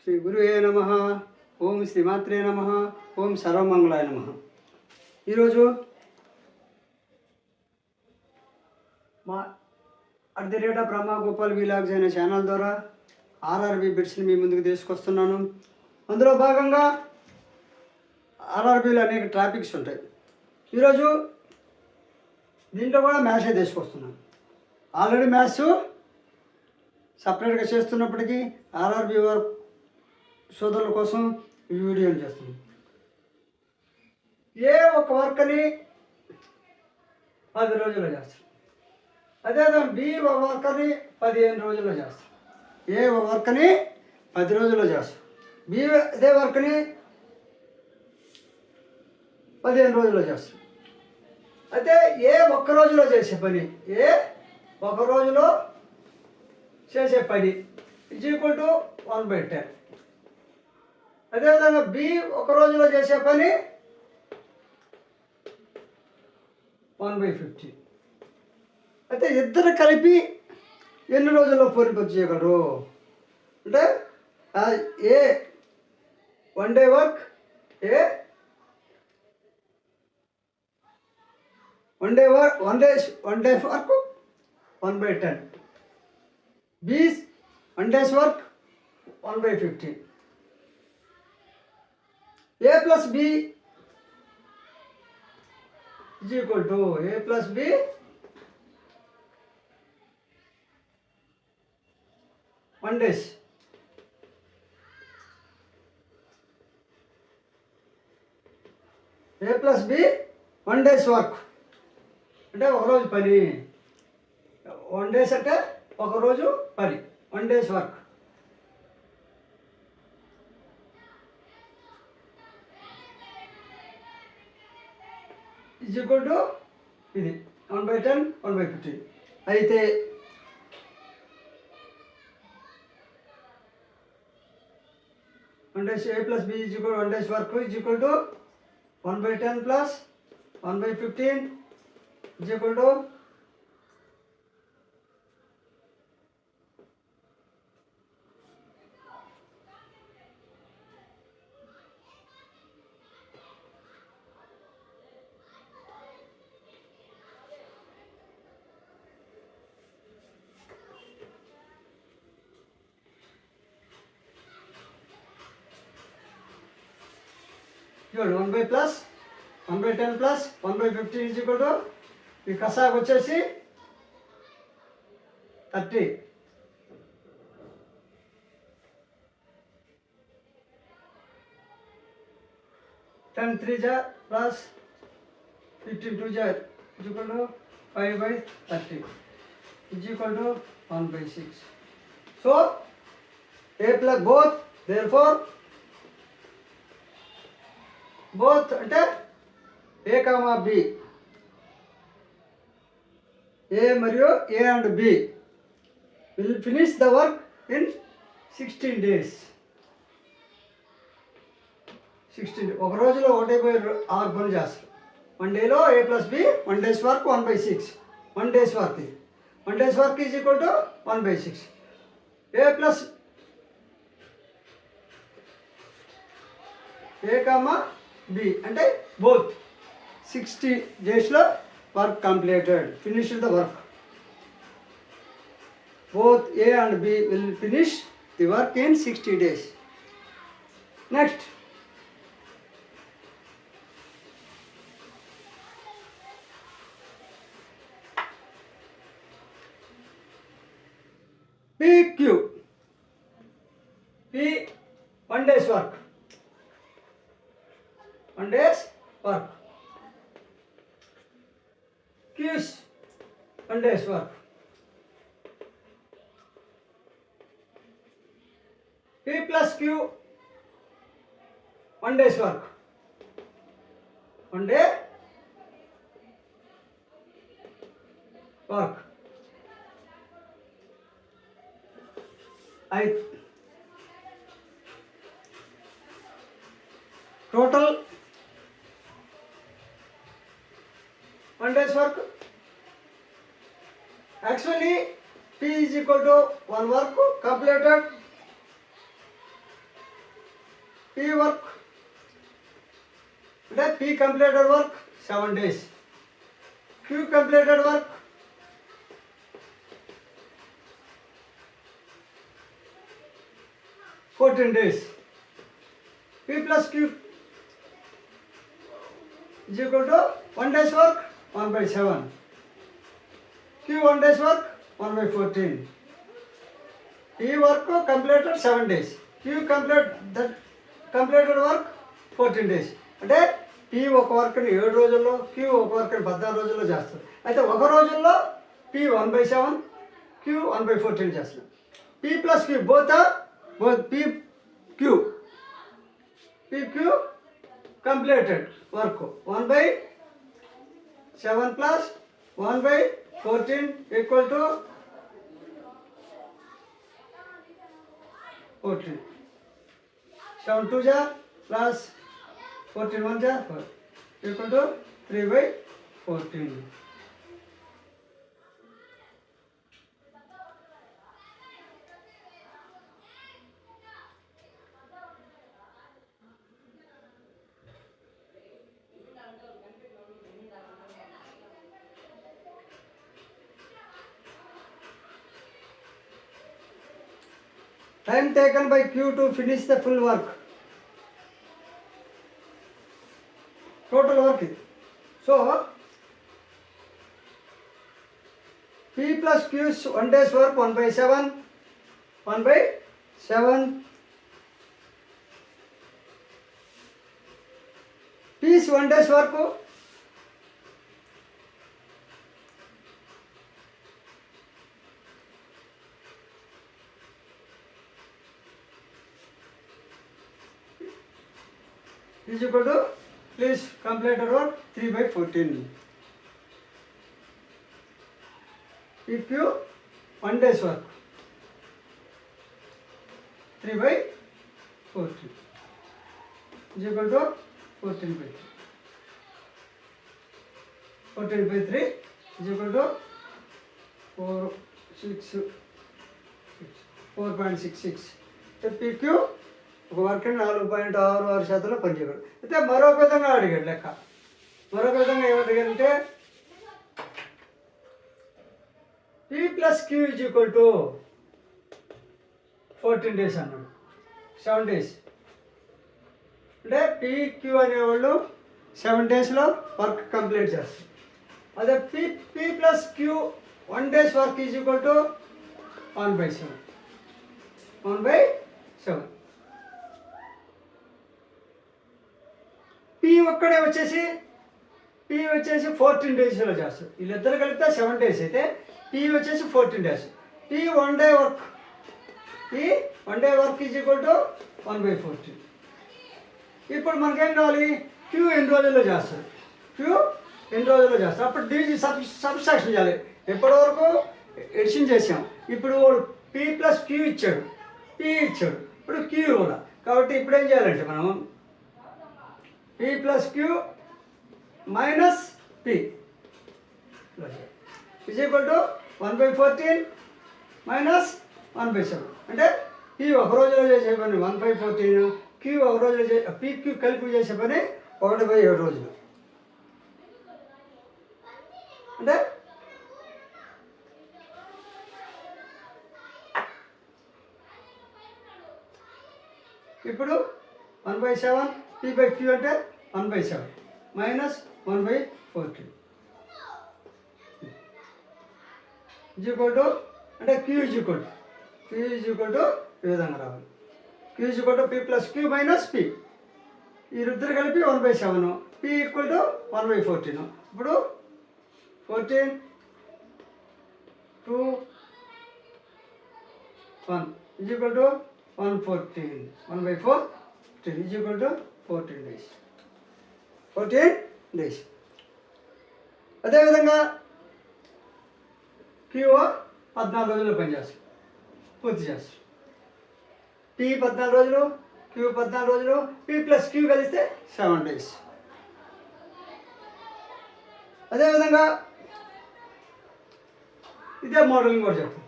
శ్రీ గురువే నమ. ఓం శ్రీమాత్రే నమ. ఓం సర్వమంగళాయ నమ. ఈరోజు మా at the rate of Brahma Gopal vlogs అనే ఛానల్ ద్వారా ఆర్ఆర్బి బిట్స్ని మీ ముందుకు తీసుకొస్తున్నాను. అందులో భాగంగా ఆర్ఆర్బిలో అనేక టాపిక్స్ ఉంటాయి. ఈరోజు దీంట్లో కూడా మ్యాథ్సే తీసుకొస్తున్నాను. ఆల్రెడీ మ్యాథ్స్ సపరేట్గా చేస్తున్నప్పటికీ ఆర్ఆర్బి వర్క్ సోదరుల కోసం ఈ వీడియోని చేస్తున్నాం. ఏ ఒక వర్క్ని 10 రోజుల్లో చేస్తాం, అదేవిధంగా బి ఒక వర్క్ని 15 రోజుల్లో చేస్తాం. ఏ ఒక వర్క్ని 10 రోజుల్లో చేస్తాం, బి అదే వర్క్ని 15 రోజుల్లో చేస్తాం. అయితే ఏ ఒక్క రోజులో చేసే పని, ఏ ఒక రోజులో చేసే పని = 1/10. అదేవిధంగా బి ఒక రోజులో చేసే పని 1/50. అయితే ఇద్దరు కలిపి ఎన్ని రోజుల్లో పూర్తి చేయగలరు అంటే A 1 day work, A 1 day work 1 day work 1/10, B 1 days work 1/50. A plus B is equal to A plus B one days. A plus B 1 day's work అంటే ఒక రోజు పని. 1 days అంటే ఒక రోజు పని, 1 day's work. Is equal to ఇది 1/10 1/50. అయితే A plus B is equal to 1 day's work is equal to 1/10 plus 1/15 is equal to 1 plus 1/10 plus 1/15 is equal to ఈ కసాకు వచ్చేసి 30. 10 3 jar plus 15 2 jar is equal to 5/30 is equal to 1/6. So A plus both అంటే ఏ comma B, A మరియు A and B will finish the work in 16 days. 16 ఒక రోజులో 1/6 పని చేస్తారు. 1 డేలో A plus B 1 days work 1/6. 1 days work 1 days work is equal to 1/6. A plus A comma B అంటే both 60 daysలో work completed, finished the work. Both A and B will finish the work in 60 days. Next PQ, P 1 day's work, 1 day's work. Q's 1 day's work. P plus Q 1 day's work, 1 day work. Total 1 day's work. Actually P is equal to 1 work completed P work అంటే P completed work 7 days, Q completed work 14 days. P plus Q is equal to 1 day's work 1/7. Q 1 day's work 1/14. P work completed 7 days. Q completed work 14 days. అంటే P ఒక వర్క్ని 7 రోజుల్లో, Q ఒక వర్క్ని 14 రోజుల్లో చేస్తారు. అయితే ఒక రోజుల్లో P 1/7, Q 1/14 చేస్తారు. P plus Q both PQ completed work 1/7 plus 1/14 equal to 14. 7 2 ja plus 14 1 ja equal to 3/14. Time taken by Q to finish the full work. Total work. So, P plus Q's 1 day's work 1/7. P's 1 day's work is equal to, please complete the work 3/14. PQ 1 day's work 3/14 is equal to 14/3. 14/3 is equal to 4.66. PQ ఒక వర్క్ని 4.66% పనిచేయగలరు. అయితే మరొక విధంగా అడిగాడు లెక్క. మరొక విధంగా ఏమడిగాడంటే P plus Q is equal to 14 days అన్నాడు. 7 days అంటే PQ అనేవాళ్ళు 7 daysలో వర్క్ కంప్లీట్ చేస్తారు. అదే P plus Q 1 day's work is equal to 1/7. P ఒక్కడే వచ్చేసి 14 daysలో చేస్తారు. వీళ్ళిద్దరు కలిపితే 7 days అయితే P వచ్చేసి 14 days. P 1 day work is equal to 1/14. ఇప్పుడు మనకేం కావాలి? Q ఎన్ని రోజుల్లో చేస్తారు? అప్పుడు దీనికి సబ్స్ట్రాక్షన్ చేయాలి. ఎప్పటి వరకు ఎడిషన్ చేసాం. ఇప్పుడు P plus Q ఇచ్చాడు, P ఇచ్చాడు, ఇప్పుడు Q కూడా. కాబట్టి ఇప్పుడు ఏం చేయాలంటే మనం P plus Q minus P is equal to 1/14 minus 1/7. అంటే P ఒక రోజులో చేసే పని 1/14, Q ఒక రోజులో PQ కలిపి చేసే పని 1/7 రోజులు. అంటే ఇప్పుడు 1/7 P/Q అంటే 1/7 minus 1/14 is equal to, అంటే Q is equal to ఈ విధంగా రావాలి. Q is equal to P plus Q minus P. ఈ ఇద్దరు కలిపి 1/7, P ఈక్వల్ టు 1/14. ఇప్పుడు 14 2 1 is equal to 1/14. 1/14 is equal to 14 days. 14 days. అదేవిధంగా క్యూ 14 రోజులు పనిచేస్తాం, పూర్తి చేస్తాం. P 14 రోజులు, Q 14 రోజులు, P plus Q కలిస్తే 7 days. అదేవిధంగా ఇదే మోడలింగ్ కూడా చెప్తాం.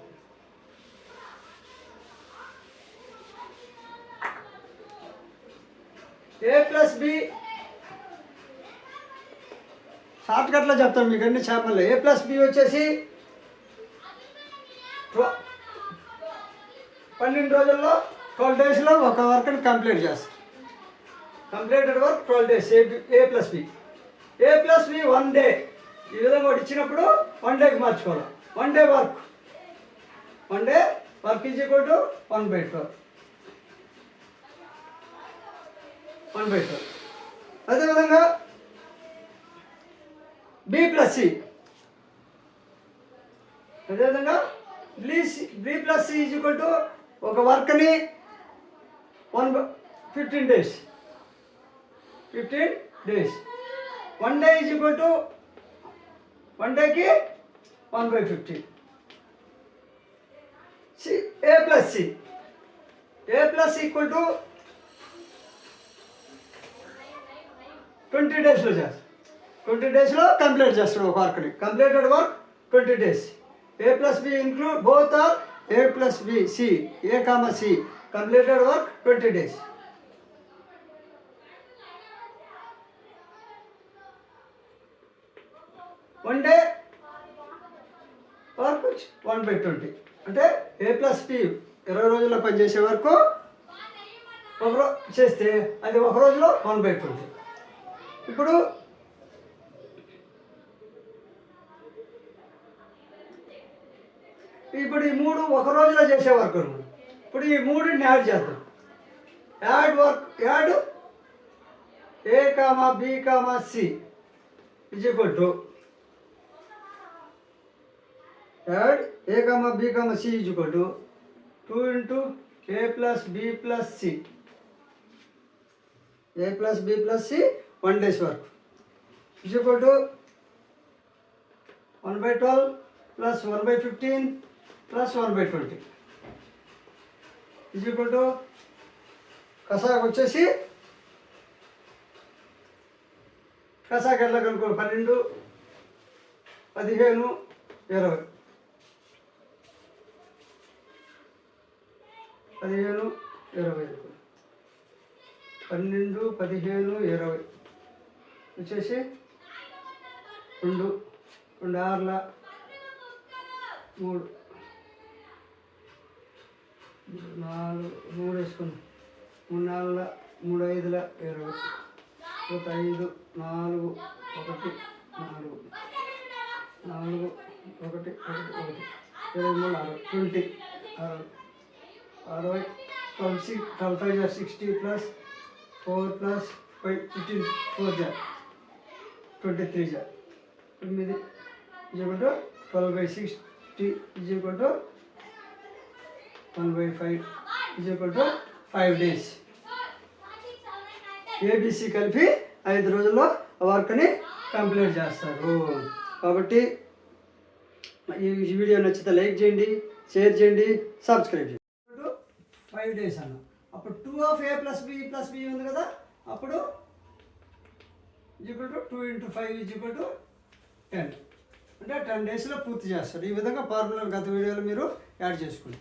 ఏ ప్లస్ బి షార్ట్ కట్లో చెప్తాను మీకు అన్ని చేపలు. ఏ ప్లస్ బి వచ్చేసి 12 రోజుల్లో 12 డేస్లో ఒక వర్క్ని కంప్లీట్ చేస్తాం. Completed work 12 days. A plus B. A plus B 1 day. ఈ విధంగా ఒకటి ఇచ్చినప్పుడు 1 డేకి మార్చుకోవాలి. 1 day work. 1 day work is equal to 1/12. 1/12. అదేవిధంగా బి ప్లస్ సి. అదేవిధంగా B plus C is equal to ఒక వర్క్ని 15 days. 15 days. 1 day is equal to 1 డేకి 1/15. C. A plus C. A plus equal to 20 డేస్లో చేస్తాం. 20 డేస్లో కంప్లీట్ చేస్తాడు ఒక వర్క్ని. Completed work 20 days. A plus B include both are A plus B C. A comma C. Completed work 20 days. One day work 1/20. అంటే ఏ plus B 20 రోజుల్లో పనిచేసే వరకు ఒక చేస్తే అది ఒక రోజులో 1/20. ఇప్పుడు ఈ 3 ఒక రోజులో చేసే వర్క్ అనమాట. ఇప్పుడు ఈ 3ని యాడ్ చేద్దాం. Add A comma B comma C is equal to add A comma B comma C is equal to 2 into A plus B plus C. A plus B plus C 1 days work is equal to 1/12 plus 1/15 plus 1/20 is equal to కసాకు వచ్చేసి కసాకు ఎట్లా కనుక్కోవాలి? 12, 15, 20. 15, 20. 12, 15, 20 వచ్చేసి 2 6 3 4 3 వేసుకున్నాం. 3 4 3 5 20. 5 4 1 4 4 1 1 1 23 6 60 12 60 plus 4 plus 5 15 4 23 is equal to 12/60 is equal to 1/5 is equal to 5 days. ABC కలిపి 5 రోజుల్లో వర్క్ని కంప్లీట్ చేస్తారు. కాబట్టి ఈ వీడియో నచ్చితే లైక్ చేయండి, షేర్ చేయండి, సబ్స్క్రైబ్ చేయండి. 5 days అన్న. అప్పుడు 2 of a plus b plus b ఉంది కదా, అప్పుడు equal to 2 into 5 is equal to 10. అంటే 10 డేస్లో పూర్తి చేస్తారు. ఈ విధంగా ఫార్ములా గత వీడియోలో మీరు యాడ్ చేసుకోండి.